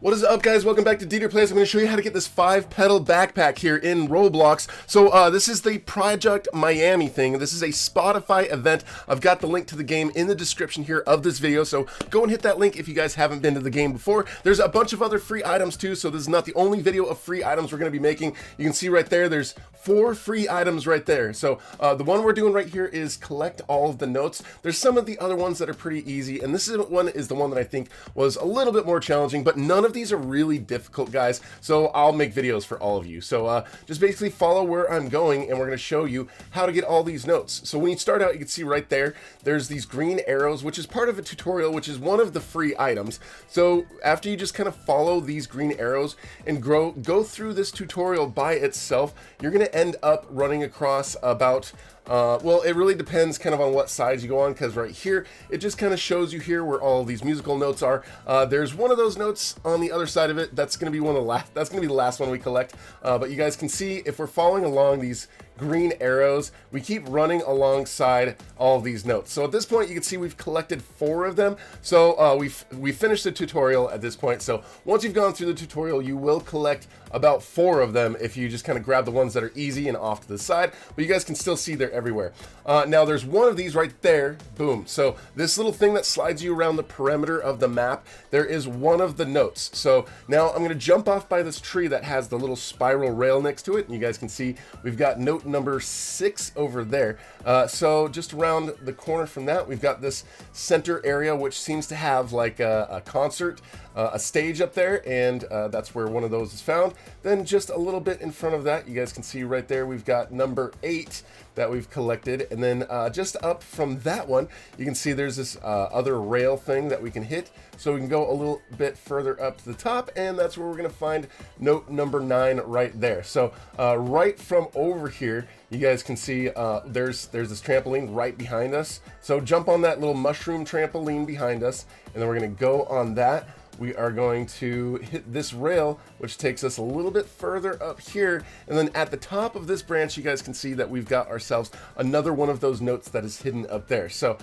What is up, guys? Welcome back to DeeterPlays. I'm going to show you how to get this 5-petal backpack here in Roblox. So this is the Project Miami thing. This is a Spotify event. I've got the link to the game in the description here of this video, so go and hit that link if you guys haven't been to the game before. There's a bunch of other free items too, so this is not the only video of free items we're going to be making. You can see right there, there's 4 free items right there. So the one we're doing right here is collect all of the notes. There's some of the other ones that are pretty easy, and this one is the one that I think was a little bit more challenging, but none of these are really difficult, guys, so I'll make videos for all of you. So just basically follow where I'm going, and we're going to show you how to get all these notes. So when you start out, you can see right there, there's these green arrows, which is part of a tutorial, which is one of the free items. So after you just kind of follow these green arrows and go through this tutorial by itself, you're going to end up running across about well, it really depends kind of on what sides you go on, because right here it just kind of shows you here where all these musical notes are. There's one of those notes on the other side of it. That's going to be that's going to be the last one we collect. But you guys can see if we're following along these green arrows, we keep running alongside all of these notes. So at this point, you can see we've collected 4 of them. So we finished the tutorial at this point. So once you've gone through the tutorial, you will collect about 4 of them if you just kind of grab the ones that are easy and off to the side. But you guys can still see they're everywhere. Now there's one of these right there. Boom. So this little thing that slides you around the perimeter of the map, there is one of the notes. So now I'm going to jump off by this tree that has the little spiral rail next to it. And you guys can see we've got note number 6 over there. So just around the corner from that, we've got this center area, which seems to have like a concert, a stage up there, and that's where one of those is found. Then just a little bit in front of that, you guys can see right there, we've got number 8 that we've collected. And then just up from that one, you can see there's this other rail thing that we can hit. So we can go a little bit further up to the top, and that's where we're going to find note number 9 right there. So right from over here, you guys can see there's this trampoline right behind us. So jump on that little mushroom trampoline behind us, and then we're going to go on that. We are going to hit this rail, which takes us a little bit further up here. And then at the top of this branch, you guys can see that we've got ourselves another one of those notes that is hidden up there. So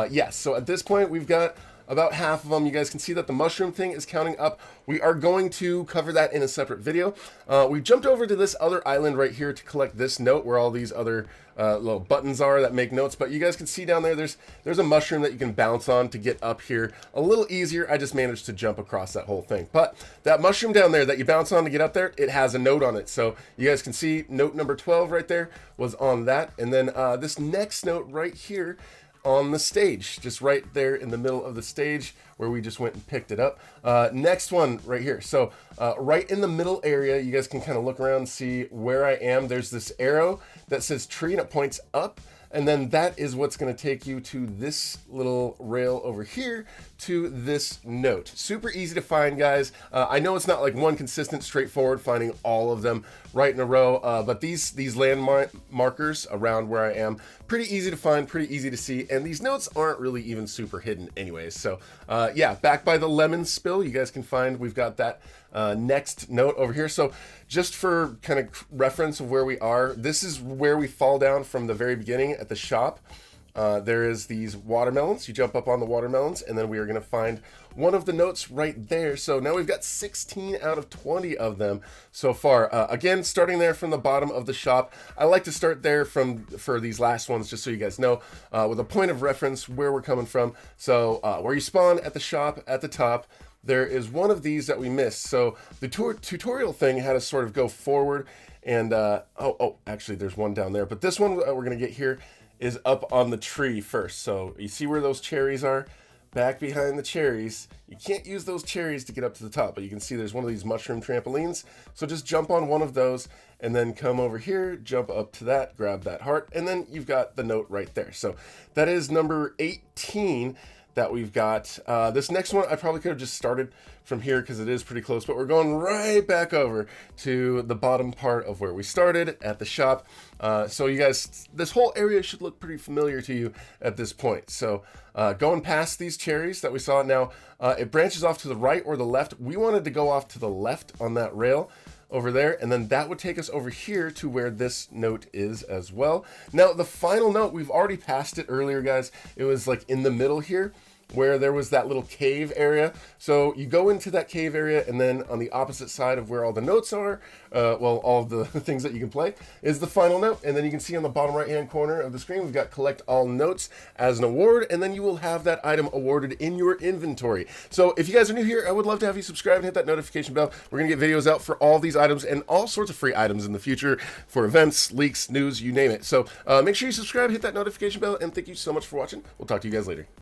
yes, so at this point, we've got about half of them. You guys can see that the mushroom thing is counting up. We are going to cover that in a separate video. We jumped over to this other island right here to collect this note where all these other little buttons are that make notes. But you guys can see down there, there's a mushroom that you can bounce on to get up here a little easier. I just managed to jump across that whole thing. But that mushroom down there that you bounce on to get up there, it has a note on it. So you guys can see note number 12 right there was on that. And then this next note right here on the stage, just right there in the middle of the stage where we just went and picked it up. Next one right here. So right in the middle area, you guys can kind of look around and see where I am. There's this arrow that says tree and it points up. And then that is what's going to take you to this little rail over here to this note. Super easy to find, guys. I know it's not like one consistent, straightforward finding all of them right in a row, but these landmark markers around where I am, pretty easy to find, pretty easy to see, and these notes aren't really even super hidden anyways. So yeah, back by the lemon spill, you guys can find we've got that next note over here. So just for kind of reference of where we are, this is where we fall down from the very beginning at the shop. There is these watermelons. You jump up on the watermelons, and then we are going to find one of the notes right there. So now we've got 16 out of 20 of them so far. Again, starting there from the bottom of the shop. I like to start there for these last ones, just so you guys know, with a point of reference where we're coming from. So where you spawn at the shop at the top, there is one of these that we missed. So the tutorial thing had us sort of go forward, and actually there's one down there, but this one we're going to get here is up on the tree first. So you see where those cherries are? Back behind the cherries. You can't use those cherries to get up to the top, but you can see there's one of these mushroom trampolines. So just jump on one of those and then come over here, jump up to that, grab that heart, and then you've got the note right there. So that is number 18 that we've got. This next one, I probably could have just started from here because it is pretty close, but we're going right back over to the bottom part of where we started at the shop. So you guys, this whole area should look pretty familiar to you at this point. So going past these cherries that we saw now, it branches off to the right or the left. We wanted to go off to the left on that rail over there, and then that would take us over here to where this note is as well. Now the final note, we've already passed it earlier, guys. It was like in the middle here. where there was that little cave area. So you go into that cave area, and then on the opposite side of where all the notes are, well, all of the things that you can play, is the final note. And then you can see on the bottom right-hand corner of the screen, we've got collect all notes as an award, and then you will have that item awarded in your inventory. So if you guys are new here, I would love to have you subscribe and hit that notification bell. We're going to get videos out for all these items and all sorts of free items in the future for events, leaks, news, you name it. So make sure you subscribe, hit that notification bell, and thank you so much for watching. We'll talk to you guys later.